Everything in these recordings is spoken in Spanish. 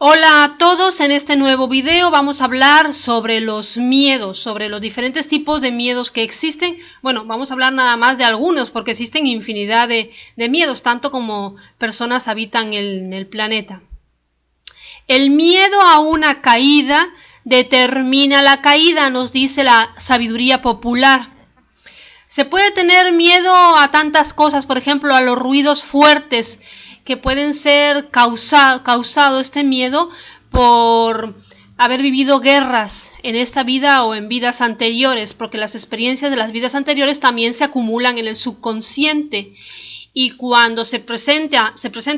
Hola a todos, en este nuevo video vamos a hablar sobre los miedos, sobre los diferentes tipos de miedos que existen. Bueno, vamos a hablar nada más de algunos porque existen infinidad de miedos, tanto como personas habitan en el planeta. El miedo a una caída determina la caída, nos dice la sabiduría popular. Se puede tener miedo a tantas cosas, por ejemplo, a los ruidos fuertes, que pueden ser causado este miedo por haber vivido guerras en esta vida o en vidas anteriores, porque las experiencias de las vidas anteriores también se acumulan en el subconsciente. Y cuando se presenta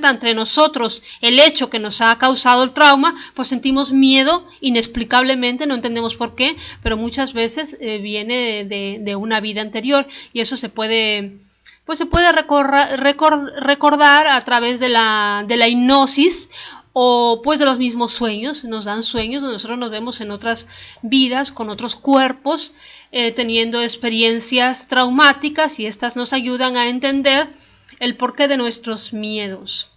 entre nosotros el hecho que nos ha causado el trauma, pues sentimos miedo inexplicablemente, no entendemos por qué, pero muchas veces viene de una vida anterior, y eso se puede recordar a través de la hipnosis o pues de los mismos sueños. Nos dan sueños donde nosotros nos vemos en otras vidas con otros cuerpos teniendo experiencias traumáticas, y estas nos ayudan a entender el porqué de nuestros miedos.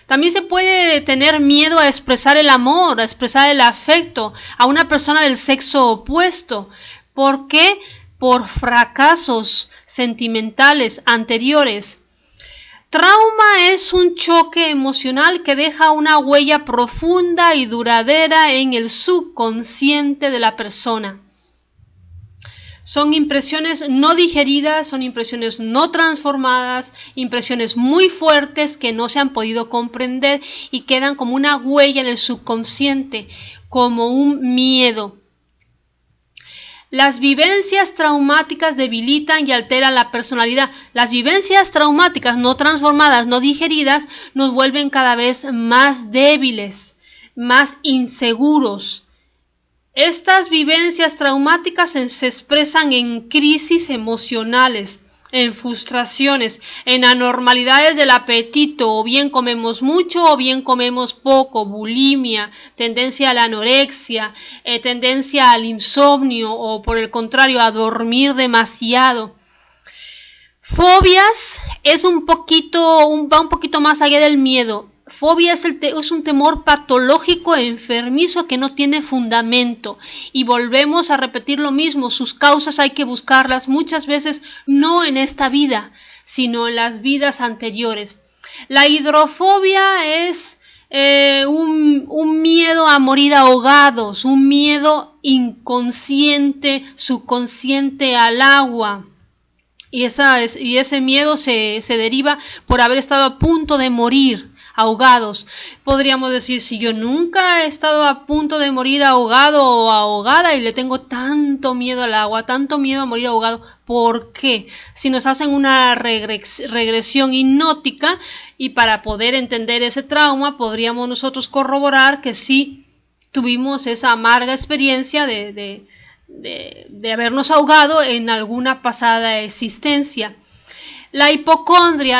También se puede tener miedo a expresar el amor, a expresar el afecto a una persona del sexo opuesto. ¿Por qué? Por fracasos sentimentales anteriores. Trauma es un choque emocional que deja una huella profunda y duradera en el subconsciente de la persona. Son impresiones no digeridas, son impresiones no transformadas, impresiones muy fuertes que no se han podido comprender y quedan como una huella en el subconsciente, como un miedo. Las vivencias traumáticas debilitan y alteran la personalidad. Las vivencias traumáticas no transformadas, no digeridas, nos vuelven cada vez más débiles, más inseguros. Estas vivencias traumáticas se expresan en crisis emocionales, en frustraciones, en anormalidades del apetito, o bien comemos mucho o bien comemos poco, bulimia, tendencia a la anorexia, tendencia al insomnio, o por el contrario a dormir demasiado. Fobias es va un poquito más allá del miedo. Fobia es un temor patológico e enfermizo que no tiene fundamento, y volvemos a repetir lo mismo. Sus causas hay que buscarlas muchas veces no en esta vida, sino en las vidas anteriores. La hidrofobia es un miedo a morir ahogados, un miedo inconsciente, subconsciente al agua. Y ese miedo se deriva por haber estado a punto de morir ahogados. Podríamos decir, si yo nunca he estado a punto de morir ahogado o ahogada y le tengo tanto miedo al agua, tanto miedo a morir ahogado, ¿por qué? Si nos hacen una regresión hipnótica, y para poder entender ese trauma podríamos nosotros corroborar que sí tuvimos esa amarga experiencia de habernos ahogado en alguna pasada existencia. La hipocondria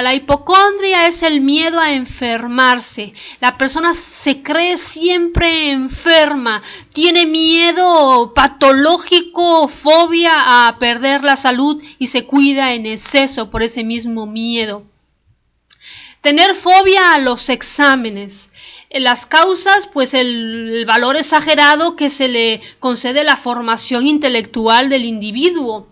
es el miedo a enfermarse. La persona se cree siempre enferma, tiene miedo patológico, fobia a perder la salud, y se cuida en exceso por ese mismo miedo. Tener fobia a los exámenes. Las causas, pues el valor exagerado que se le concede a la formación intelectual del individuo.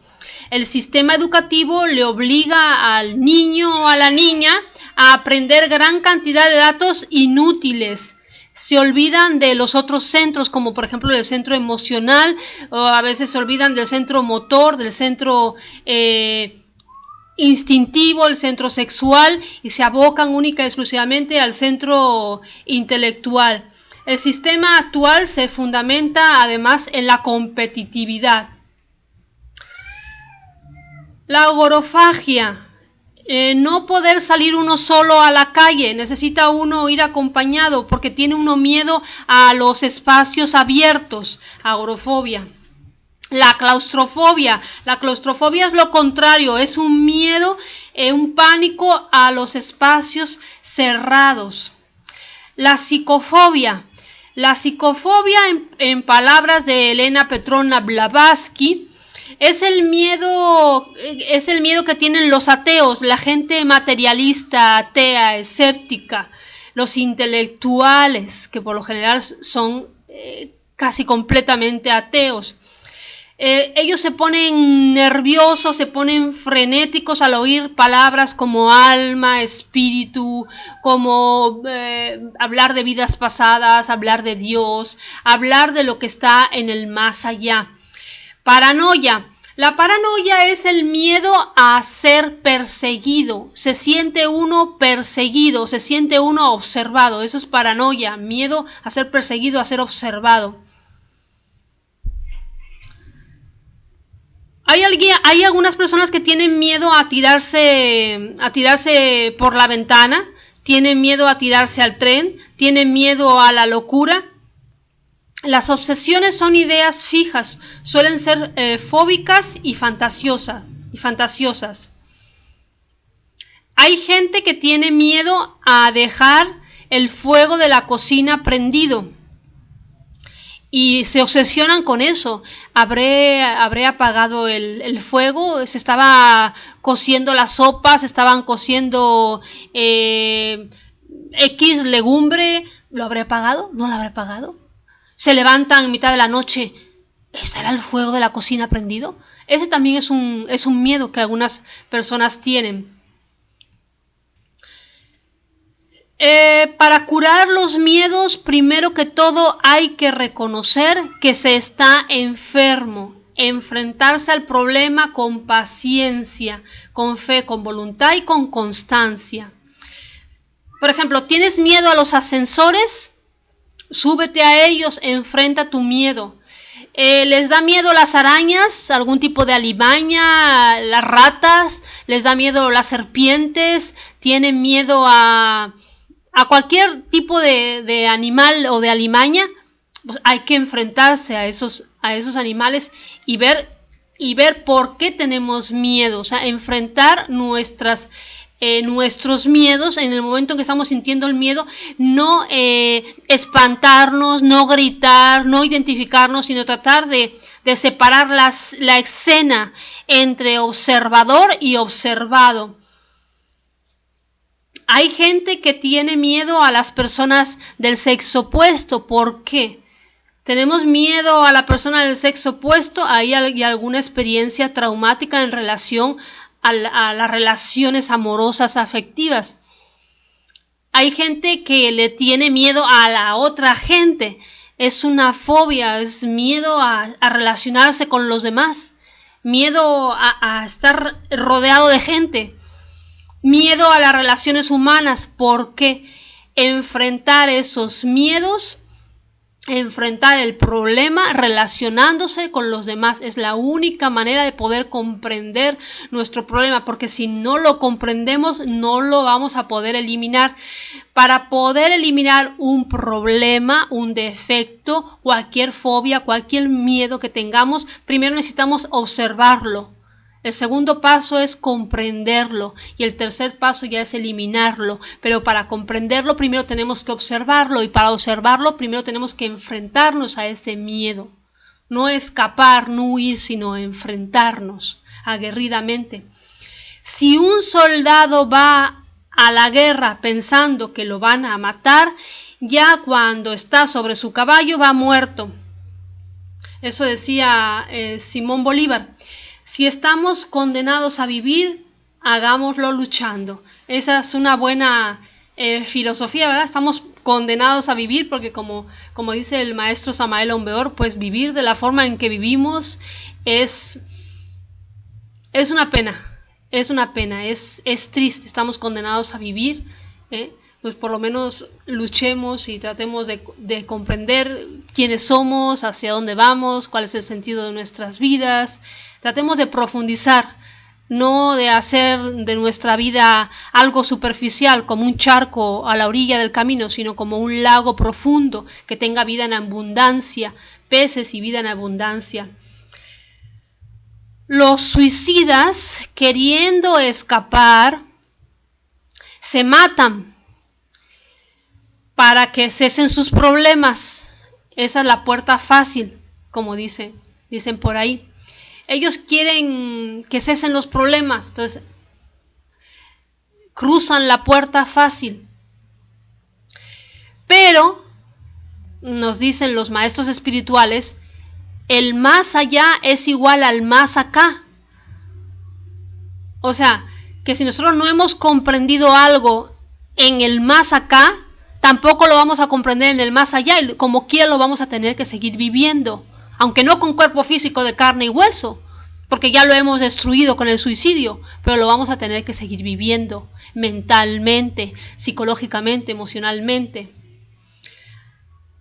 El sistema educativo le obliga al niño o a la niña a aprender gran cantidad de datos inútiles. Se olvidan de los otros centros, como por ejemplo el centro emocional, o a veces se olvidan del centro motor, del centro instintivo, el centro sexual, y se abocan única y exclusivamente al centro intelectual. El sistema actual se fundamenta además en la competitividad. La agorafagia, no poder salir uno solo a la calle, necesita uno ir acompañado porque tiene uno miedo a los espacios abiertos, agorafobia. La claustrofobia es lo contrario, es un miedo, un pánico a los espacios cerrados. La psicofobia en palabras de Elena Petrovna Blavatsky, es el miedo que tienen los ateos, la gente materialista, atea, escéptica. Los intelectuales, que por lo general son casi completamente ateos. Ellos se ponen nerviosos, se ponen frenéticos al oír palabras como alma, espíritu, como hablar de vidas pasadas, hablar de Dios, hablar de lo que está en el más allá. Paranoia. La paranoia es el miedo a ser perseguido. Se siente uno perseguido, se siente uno observado. Eso es paranoia, miedo a ser perseguido, a ser observado. Hay algunas personas que tienen miedo a tirarse por la ventana, tienen miedo a tirarse al tren, tienen miedo a la locura. Las obsesiones son ideas fijas, suelen ser fóbicas y fantasiosas. Hay gente que tiene miedo a dejar el fuego de la cocina prendido y se obsesionan con eso. Habré apagado el fuego, se estaba cociendo la sopa, se estaban cociendo X legumbre, ¿lo habré apagado? ¿No lo habré apagado? Se levantan en mitad de la noche, ¿estará el fuego de la cocina prendido? Ese también es un miedo que algunas personas tienen. Para curar los miedos, primero que todo hay que reconocer que se está enfermo, enfrentarse al problema con paciencia, con fe, con voluntad y con constancia. Por ejemplo, ¿tienes miedo a los ascensores? Súbete a ellos, enfrenta tu miedo. ¿Les da miedo las arañas, algún tipo de alimaña, las ratas? ¿Les da miedo las serpientes? ¿Tienen miedo a cualquier tipo de animal o de alimaña? Pues hay que enfrentarse a esos animales y ver por qué tenemos miedo. O sea, enfrentar nuestros miedos en el momento en que estamos sintiendo el miedo, no espantarnos, no gritar, no identificarnos, sino tratar de separar la escena entre observador y observado. Hay gente que tiene miedo a las personas del sexo opuesto. ¿Por qué? ¿Tenemos miedo a la persona del sexo opuesto? ¿Hay alguna experiencia traumática en relación a las relaciones amorosas afectivas? Hay gente que le tiene miedo a la otra gente. Es una fobia, es miedo a relacionarse con los demás, miedo a estar rodeado de gente, miedo a las relaciones humanas. ¿Por qué? Enfrentar esos miedos, enfrentar el problema relacionándose con los demás es la única manera de poder comprender nuestro problema, porque si no lo comprendemos no lo vamos a poder eliminar. Para poder eliminar un problema, un defecto, cualquier fobia, cualquier miedo que tengamos, primero necesitamos observarlo. El segundo paso es comprenderlo y el tercer paso ya es eliminarlo. Pero para comprenderlo primero tenemos que observarlo y para observarlo primero tenemos que enfrentarnos a ese miedo. No escapar, no huir, sino enfrentarnos aguerridamente. Si un soldado va a la guerra pensando que lo van a matar, ya cuando está sobre su caballo va muerto. Eso decía Simón Bolívar. Si estamos condenados a vivir, hagámoslo luchando. Esa es una buena filosofía, ¿verdad? Estamos condenados a vivir porque como dice el maestro Samael Aun Weor, pues vivir de la forma en que vivimos es una pena, es triste. Estamos condenados a vivir, pues por lo menos luchemos y tratemos de comprender quiénes somos, hacia dónde vamos, cuál es el sentido de nuestras vidas. Tratemos de profundizar, no de hacer de nuestra vida algo superficial, como un charco a la orilla del camino, sino como un lago profundo que tenga vida en abundancia, peces y vida en abundancia. Los suicidas, queriendo escapar, se matan para que cesen sus problemas. Esa es la puerta fácil, como dicen por ahí. Ellos quieren que cesen los problemas, entonces cruzan la puerta fácil. nos dicen los maestros espirituales, el más allá es igual al más acá. O sea, que si nosotros no hemos comprendido algo en el más acá, tampoco lo vamos a comprender en el más allá, y como quiera lo vamos a tener que seguir viviendo, aunque no con cuerpo físico de carne y hueso, porque ya lo hemos destruido con el suicidio, pero lo vamos a tener que seguir viviendo mentalmente, psicológicamente, emocionalmente.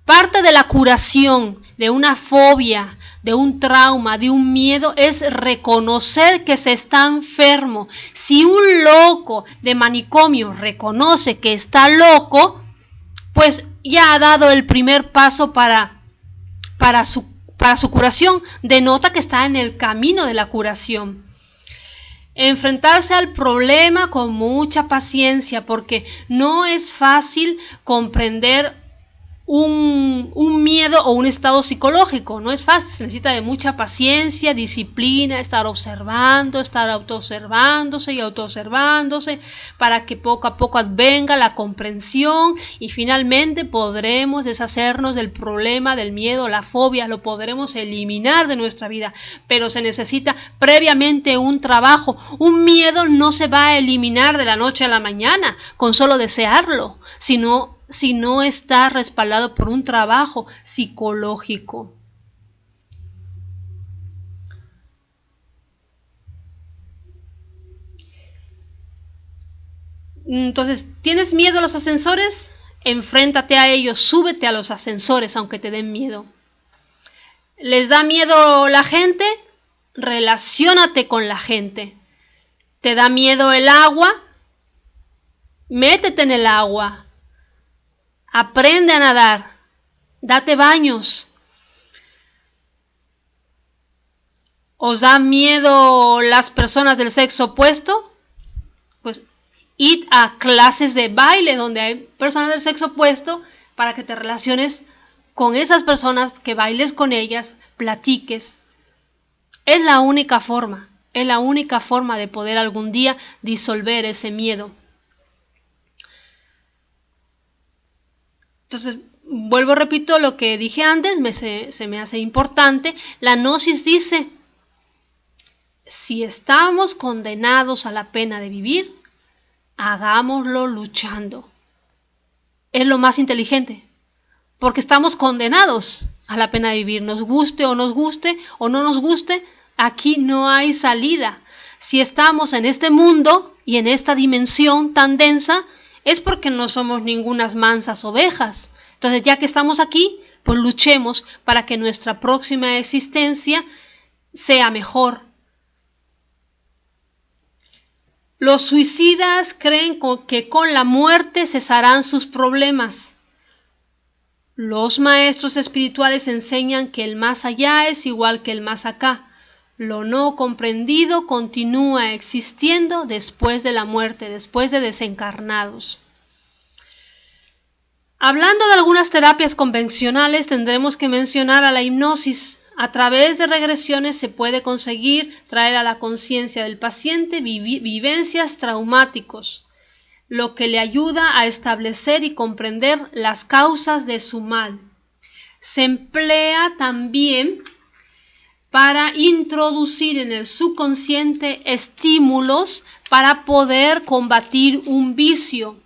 Parte de la curación de una fobia, de un trauma, de un miedo, es reconocer que se está enfermo. Si un loco de manicomio reconoce que está loco, pues ya ha dado el primer paso para su curación. Denota que está en el camino de la curación. Enfrentarse al problema con mucha paciencia, porque no es fácil comprender un miedo o un estado psicológico. No es fácil, se necesita de mucha paciencia, disciplina, estar observando, estar autoobservándose y autoobservándose para que poco a poco venga la comprensión y finalmente podremos deshacernos del problema, del miedo, la fobia, lo podremos eliminar de nuestra vida, pero se necesita previamente un trabajo. Un miedo no se va a eliminar de la noche a la mañana con solo desearlo, sino si no está respaldado por un trabajo psicológico. Entonces, ¿tienes miedo a los ascensores? Enfréntate a ellos, súbete a los ascensores aunque te den miedo. ¿Les da miedo la gente? Relaciónate con la gente. ¿Te da miedo el agua? Métete en el agua. Aprende a nadar, date baños. ¿Os da miedo las personas del sexo opuesto? Pues id a clases de baile donde hay personas del sexo opuesto para que te relaciones con esas personas, que bailes con ellas, platiques. Es la única forma de poder algún día disolver ese miedo. Entonces, repito lo que dije antes, se me hace importante. La gnosis dice, si estamos condenados a la pena de vivir, hagámoslo luchando. Es lo más inteligente, porque estamos condenados a la pena de vivir, nos guste o no nos guste, aquí no hay salida. Si estamos en este mundo y en esta dimensión tan densa, es porque no somos ningunas mansas ovejas. Entonces, ya que estamos aquí, pues luchemos para que nuestra próxima existencia sea mejor. Los suicidas creen que con la muerte cesarán sus problemas. Los maestros espirituales enseñan que el más allá es igual que el más acá. Lo no comprendido continúa existiendo después de la muerte, después de desencarnados. Hablando de algunas terapias convencionales, tendremos que mencionar a la hipnosis. A través de regresiones se puede conseguir traer a la conciencia del paciente vivencias traumáticos, lo que le ayuda a establecer y comprender las causas de su mal. Se emplea también para introducir en el subconsciente estímulos para poder combatir un vicio.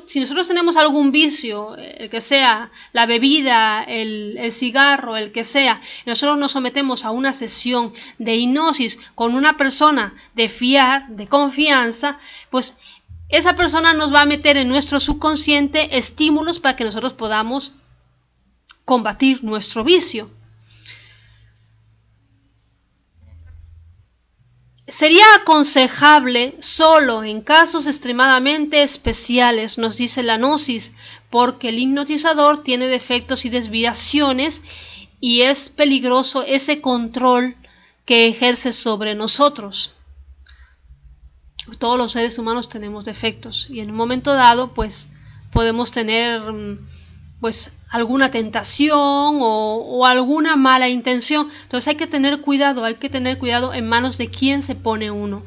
Si nosotros tenemos algún vicio, el que sea la bebida, el cigarro, el que sea, y nosotros nos sometemos a una sesión de hipnosis con una persona de confianza, pues esa persona nos va a meter en nuestro subconsciente estímulos para que nosotros podamos combatir nuestro vicio. Sería aconsejable solo en casos extremadamente especiales, nos dice la gnosis, porque el hipnotizador tiene defectos y desviaciones y es peligroso ese control que ejerce sobre nosotros. Todos los seres humanos tenemos defectos y en un momento dado pues podemos tener pues alguna tentación o alguna mala intención. Entonces hay que tener cuidado en manos de quién se pone uno.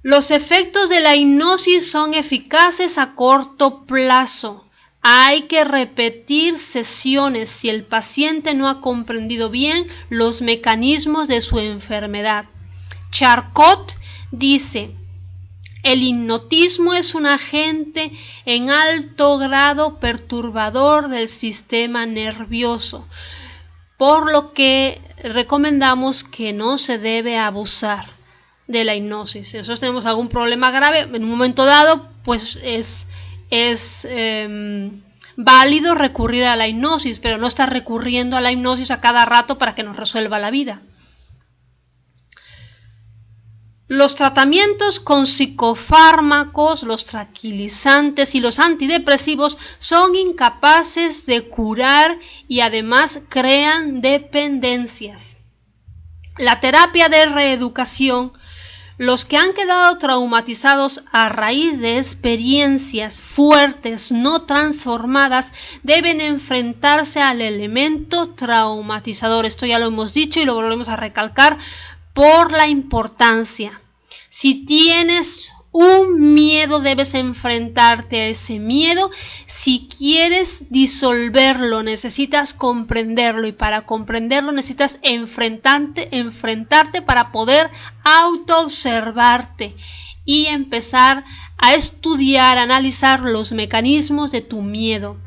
Los efectos de la hipnosis son eficaces a corto plazo. Hay que repetir sesiones si el paciente no ha comprendido bien los mecanismos de su enfermedad. Charcot dice: el hipnotismo es un agente en alto grado perturbador del sistema nervioso, por lo que recomendamos que no se debe abusar de la hipnosis. Si nosotros tenemos algún problema grave, en un momento dado, pues es válido recurrir a la hipnosis, pero no estar recurriendo a la hipnosis a cada rato para que nos resuelva la vida. Los tratamientos con psicofármacos, los tranquilizantes y los antidepresivos son incapaces de curar y además crean dependencias. La terapia de reeducación, los que han quedado traumatizados a raíz de experiencias fuertes no transformadas deben enfrentarse al elemento traumatizador. Esto ya lo hemos dicho y lo volvemos a recalcar por la importancia. Si tienes un miedo, debes enfrentarte a ese miedo. Si quieres disolverlo, necesitas comprenderlo, y para comprenderlo necesitas enfrentarte para poder autoobservarte y empezar a estudiar, a analizar los mecanismos de tu miedo.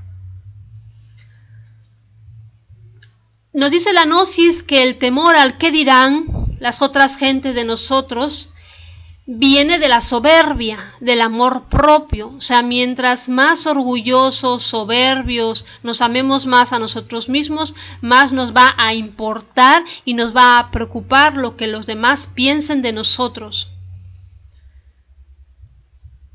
Nos dice la gnosis que el temor al qué dirán las otras gentes de nosotros viene de la soberbia, del amor propio. O sea, mientras más orgullosos, soberbios, nos amemos más a nosotros mismos, más nos va a importar y nos va a preocupar lo que los demás piensen de nosotros.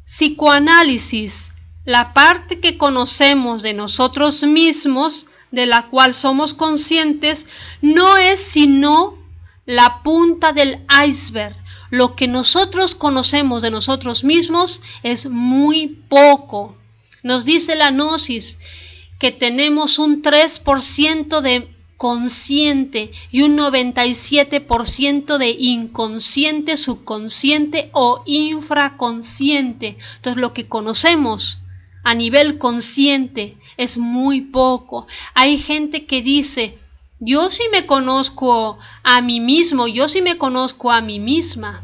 Psicoanálisis, la parte que conocemos de nosotros mismos, de la cual somos conscientes, no es sino la punta del iceberg. Lo que nosotros conocemos de nosotros mismos es muy poco. Nos dice la gnosis que tenemos un 3% de consciente y un 97% de inconsciente, subconsciente o infraconsciente. Entonces, lo que conocemos a nivel consciente es muy poco. Hay gente que dice: yo sí me conozco a mí mismo, yo sí me conozco a mí misma.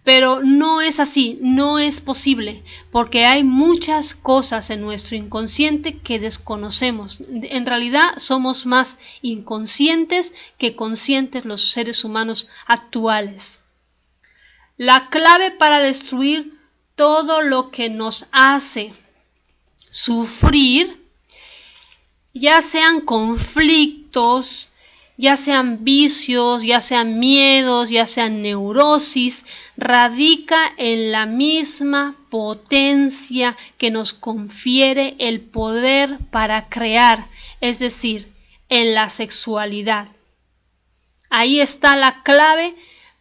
Pero no es así, no es posible, porque hay muchas cosas en nuestro inconsciente que desconocemos. En realidad somos más inconscientes que conscientes los seres humanos actuales. La clave para destruir todo lo que nos hace sufrir, ya sean conflictos, ya sean vicios, ya sean miedos, ya sean neurosis, radica en la misma potencia que nos confiere el poder para crear, es decir, en la sexualidad. Ahí está la clave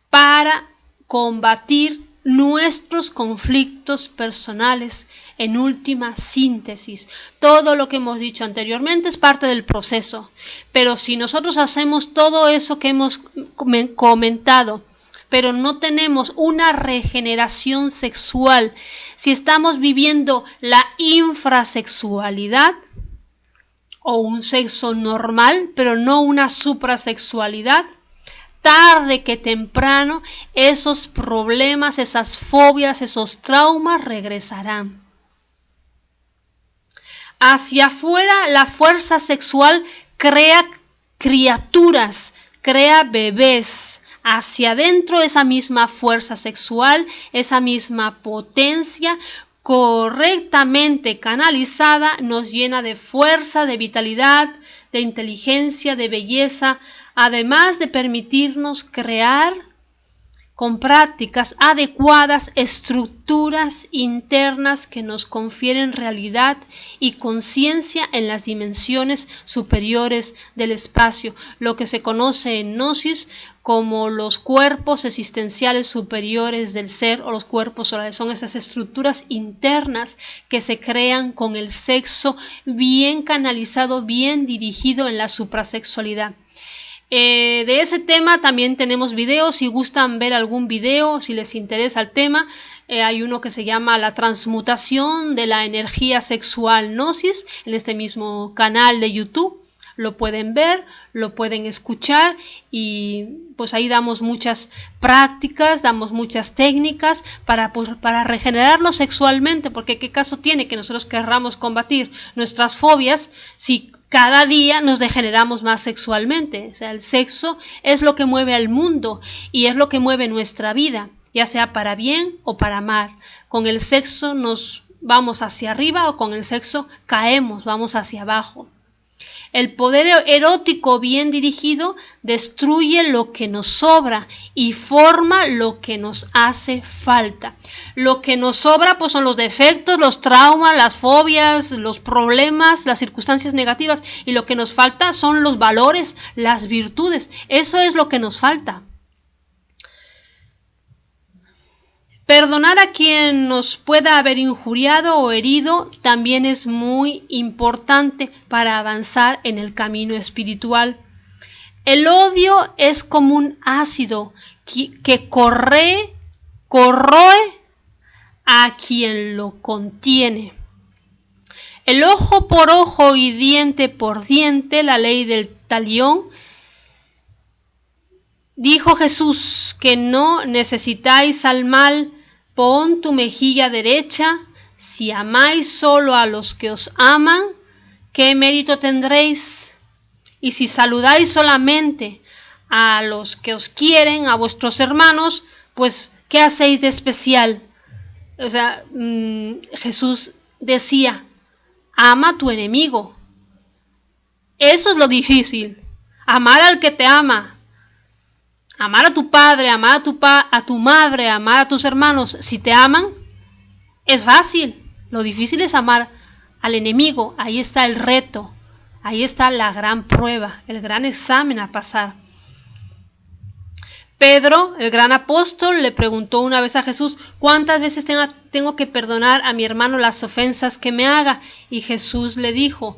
para combatir nuestros conflictos personales. En última síntesis, todo lo que hemos dicho anteriormente es parte del proceso, pero si nosotros hacemos todo eso que hemos comentado, pero no tenemos una regeneración sexual, si estamos viviendo la infrasexualidad o un sexo normal, pero no una suprasexualidad, tarde que temprano esos problemas, esas fobias, esos traumas regresarán. Hacia afuera, la fuerza sexual crea criaturas, crea bebés. Hacia adentro, esa misma fuerza sexual, esa misma potencia correctamente canalizada nos llena de fuerza, de vitalidad, de inteligencia, de belleza, además de permitirnos crear con prácticas adecuadas estructuras internas que nos confieren realidad y conciencia en las dimensiones superiores del espacio, lo que se conoce en gnosis como los cuerpos existenciales superiores del ser o los cuerpos solares. Son esas estructuras internas que se crean con el sexo bien canalizado, bien dirigido en la suprasexualidad. De ese tema también tenemos videos. Si gustan ver algún video, si les interesa el tema, Hay uno que se llama La transmutación de la energía sexual, Gnosis, en este mismo canal de YouTube. Lo pueden ver, lo pueden escuchar y pues ahí damos muchas prácticas, damos muchas técnicas para regenerarnos sexualmente, porque qué caso tiene que nosotros querramos combatir nuestras fobias si cada día nos degeneramos más sexualmente. O sea, el sexo es lo que mueve al mundo y es lo que mueve nuestra vida, ya sea para bien o para mal. Con el sexo nos vamos hacia arriba o con el sexo caemos, vamos hacia abajo. El poder erótico bien dirigido destruye lo que nos sobra y forma lo que nos hace falta. Lo que nos sobra pues son los defectos, los traumas, las fobias, los problemas, las circunstancias negativas, y lo que nos falta son los valores, las virtudes. Eso es lo que nos falta. Perdonar a quien nos pueda haber injuriado o herido también es muy importante para avanzar en el camino espiritual. El odio es como un ácido que corroe a quien lo contiene. El ojo por ojo y diente por diente, la ley del talión. Dijo Jesús que no necesitáis al mal. Pon tu mejilla derecha, si amáis solo a los que os aman, ¿qué mérito tendréis? Y si saludáis solamente a los que os quieren, a vuestros hermanos, pues, ¿qué hacéis de especial? O sea, Jesús decía, ama a tu enemigo. Eso es lo difícil, amar al que te ama. Amar a tu padre, amar a tu madre, amar a tus hermanos, si te aman, es fácil. Lo difícil es amar al enemigo. Ahí está el reto, ahí está la gran prueba, el gran examen a pasar. Pedro, el gran apóstol, le preguntó una vez a Jesús, ¿cuántas veces tengo que perdonar a mi hermano las ofensas que me haga? Y Jesús le dijo,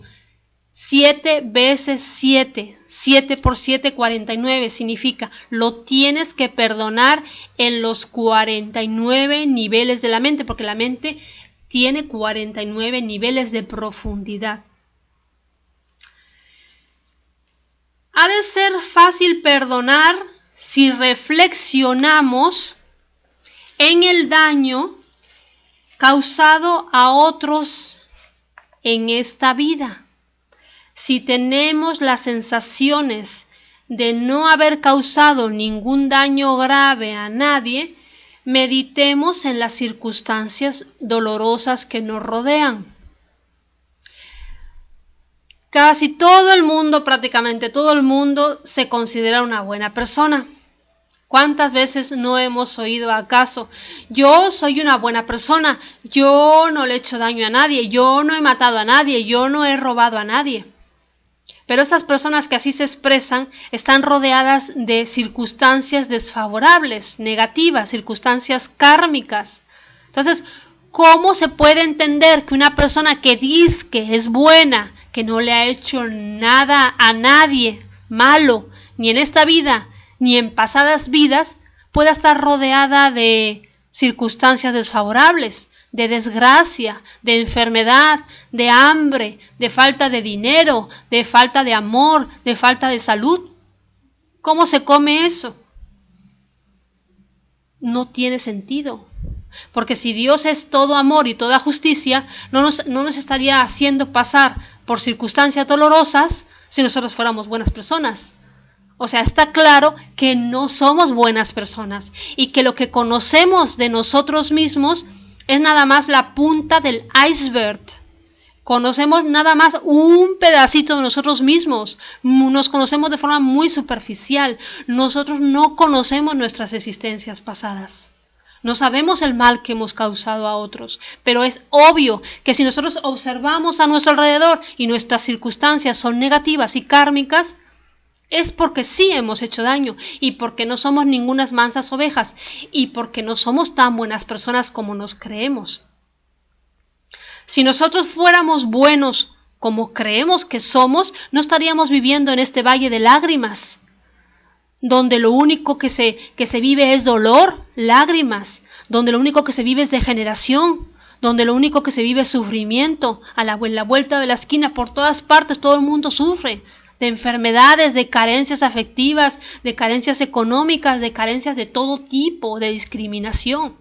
7 veces 7, 7 por 7, 49, significa, lo tienes que perdonar en los 49 niveles de la mente, porque la mente tiene 49 niveles de profundidad. Ha de ser fácil perdonar si reflexionamos en el daño causado a otros en esta vida. Si tenemos las sensaciones de no haber causado ningún daño grave a nadie, meditemos en las circunstancias dolorosas que nos rodean. Casi todo el mundo, prácticamente todo el mundo, se considera una buena persona. ¿Cuántas veces no hemos oído acaso? Yo soy una buena persona, yo no le he hecho daño a nadie, yo no he matado a nadie, yo no he robado a nadie. Pero esas personas que así se expresan están rodeadas de circunstancias desfavorables, negativas, circunstancias kármicas. Entonces, ¿cómo se puede entender que una persona que dice que es buena, que no le ha hecho nada a nadie malo, ni en esta vida, ni en pasadas vidas, pueda estar rodeada de circunstancias desfavorables, de desgracia, de enfermedad, de hambre, de falta de dinero, de falta de amor, de falta de salud? ¿Cómo se come eso? No tiene sentido. Porque si Dios es todo amor y toda justicia, no nos estaría haciendo pasar por circunstancias dolorosas si nosotros fuéramos buenas personas. O sea, está claro que no somos buenas personas y que lo que conocemos de nosotros mismos es nada más la punta del iceberg. Conocemos nada más un pedacito de nosotros mismos. Nos conocemos de forma muy superficial. Nosotros no conocemos nuestras existencias pasadas. No sabemos el mal que hemos causado a otros, pero es obvio que si nosotros observamos a nuestro alrededor y nuestras circunstancias son negativas y kármicas, es porque sí hemos hecho daño y porque no somos ningunas mansas ovejas y porque no somos tan buenas personas como nos creemos. Si nosotros fuéramos buenos como creemos que somos, no estaríamos viviendo en este valle de lágrimas, donde lo único que se vive es dolor, lágrimas, donde lo único que se vive es degeneración, donde lo único que se vive es sufrimiento. A la vuelta de la esquina, por todas partes, todo el mundo sufre de enfermedades, de carencias afectivas, de carencias económicas, de carencias de todo tipo, de discriminación.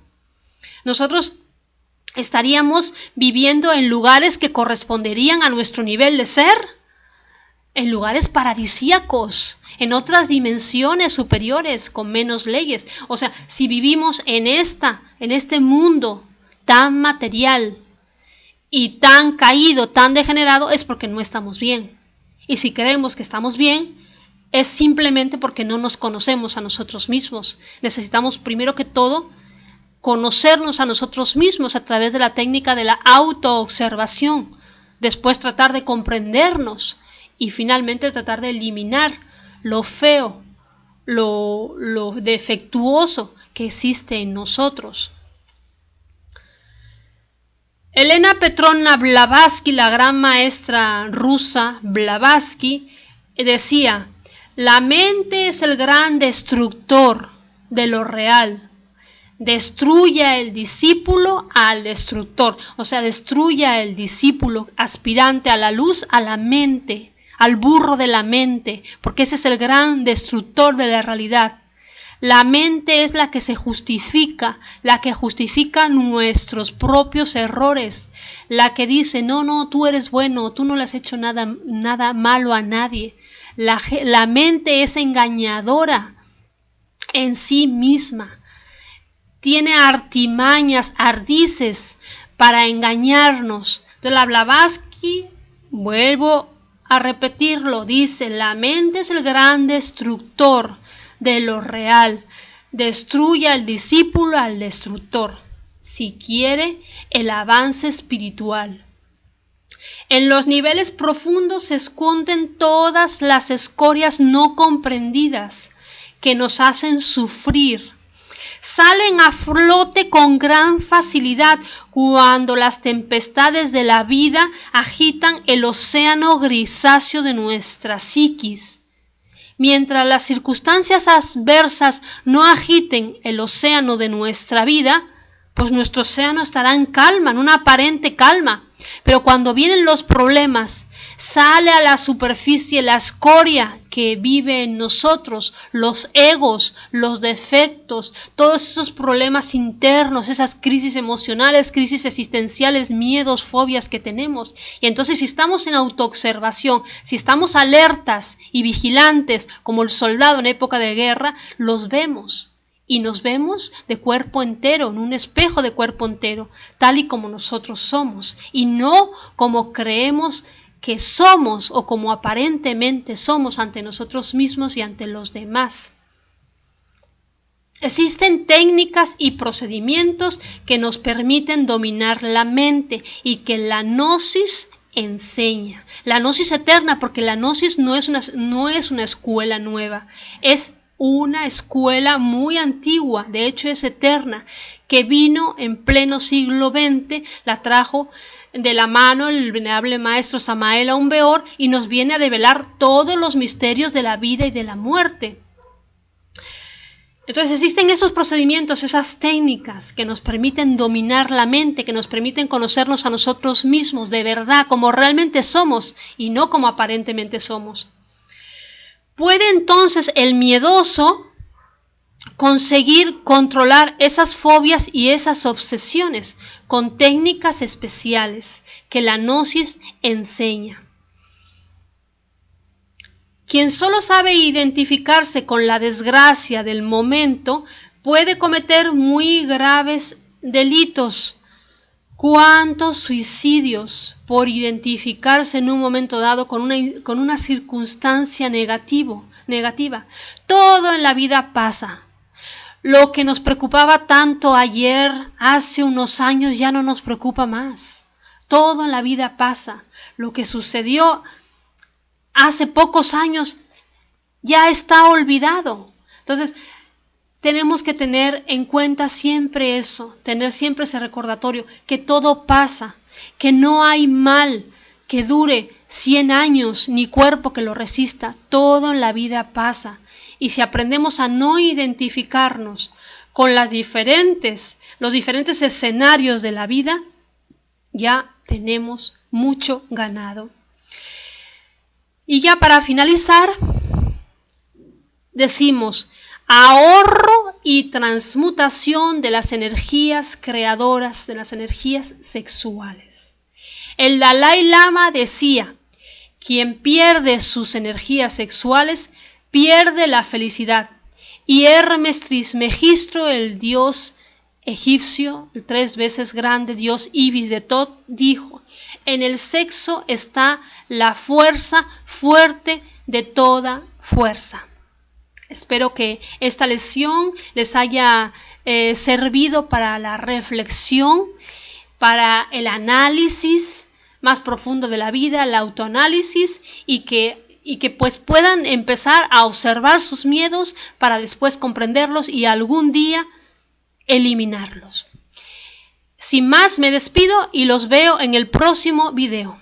Nosotros estaríamos viviendo en lugares que corresponderían a nuestro nivel de ser, en lugares paradisíacos, en otras dimensiones superiores, con menos leyes. O sea, si vivimos en este mundo tan material y tan caído, tan degenerado, es porque no estamos bien. Y si creemos que estamos bien, es simplemente porque no nos conocemos a nosotros mismos. Necesitamos primero que todo conocernos a nosotros mismos a través de la técnica de la autoobservación, después tratar de comprendernos y finalmente tratar de eliminar lo feo, lo defectuoso que existe en nosotros. Elena Petrovna Blavatsky, la gran maestra rusa Blavatsky, decía: la mente es el gran destructor de lo real. Destruye el discípulo al destructor, o sea, destruye el discípulo aspirante a la luz, a la mente, al burro de la mente, porque ese es el gran destructor de la realidad. La mente es la que se justifica, la que justifica nuestros propios errores, la que dice, no, tú eres bueno, tú no le has hecho nada malo a nadie. La mente es engañadora en sí misma. Tiene artimañas, ardices para engañarnos. Entonces la Blavatsky, vuelvo a repetirlo, dice, la mente es el gran destructor de lo real. Destruye al discípulo al destructor, si quiere el avance espiritual. En los niveles profundos se esconden todas las escorias no comprendidas que nos hacen sufrir. Salen a flote con gran facilidad cuando las tempestades de la vida agitan el océano grisáceo de nuestra psiquis. Mientras las circunstancias adversas no agiten el océano de nuestra vida, pues nuestro océano estará en calma, en una aparente calma. Pero cuando vienen los problemas, sale a la superficie la escoria que vive en nosotros, los egos, los defectos, todos esos problemas internos, esas crisis emocionales, crisis existenciales, miedos, fobias que tenemos. Y entonces si estamos en autoobservación, si estamos alertas y vigilantes como el soldado en época de guerra, los vemos. Y nos vemos de cuerpo entero, en un espejo de cuerpo entero, tal y como nosotros somos, y no como creemos que somos o como aparentemente somos ante nosotros mismos y ante los demás. Existen técnicas y procedimientos que nos permiten dominar la mente y que la gnosis enseña. La gnosis eterna, porque la gnosis no es una escuela nueva, es una escuela muy antigua, de hecho es eterna, que vino en pleno siglo XX, la trajo de la mano el venerable maestro Samael Aun Weor y nos viene a develar todos los misterios de la vida y de la muerte. Entonces existen esos procedimientos, esas técnicas que nos permiten dominar la mente, que nos permiten conocernos a nosotros mismos de verdad, como realmente somos y no como aparentemente somos. ¿Puede entonces el miedoso conseguir controlar esas fobias y esas obsesiones con técnicas especiales que la gnosis enseña? Quien solo sabe identificarse con la desgracia del momento puede cometer muy graves delitos. ¿Cuántos suicidios por identificarse en un momento dado con una circunstancia negativa? Todo en la vida pasa. Lo que nos preocupaba tanto ayer, hace unos años, ya no nos preocupa más. Todo en la vida pasa. Lo que sucedió hace pocos años ya está olvidado. Entonces, tenemos que tener en cuenta siempre eso, tener siempre ese recordatorio, que todo pasa, que no hay mal que dure 100 años, ni cuerpo que lo resista, todo en la vida pasa. Y si aprendemos a no identificarnos con los diferentes escenarios de la vida, ya tenemos mucho ganado. Y ya para finalizar, decimos ahorro y transmutación de las energías creadoras, de las energías sexuales. El Dalai Lama decía, quien pierde sus energías sexuales pierde la felicidad. Y Hermes Trismegistro, el dios egipcio, el 3 veces grande dios Ibis de Tot, dijo, en el sexo está la fuerza fuerte de toda fuerza. Espero que esta lección les haya servido para la reflexión, para el análisis más profundo de la vida, el autoanálisis, y que pues puedan empezar a observar sus miedos para después comprenderlos y algún día eliminarlos. Sin más, me despido y los veo en el próximo video.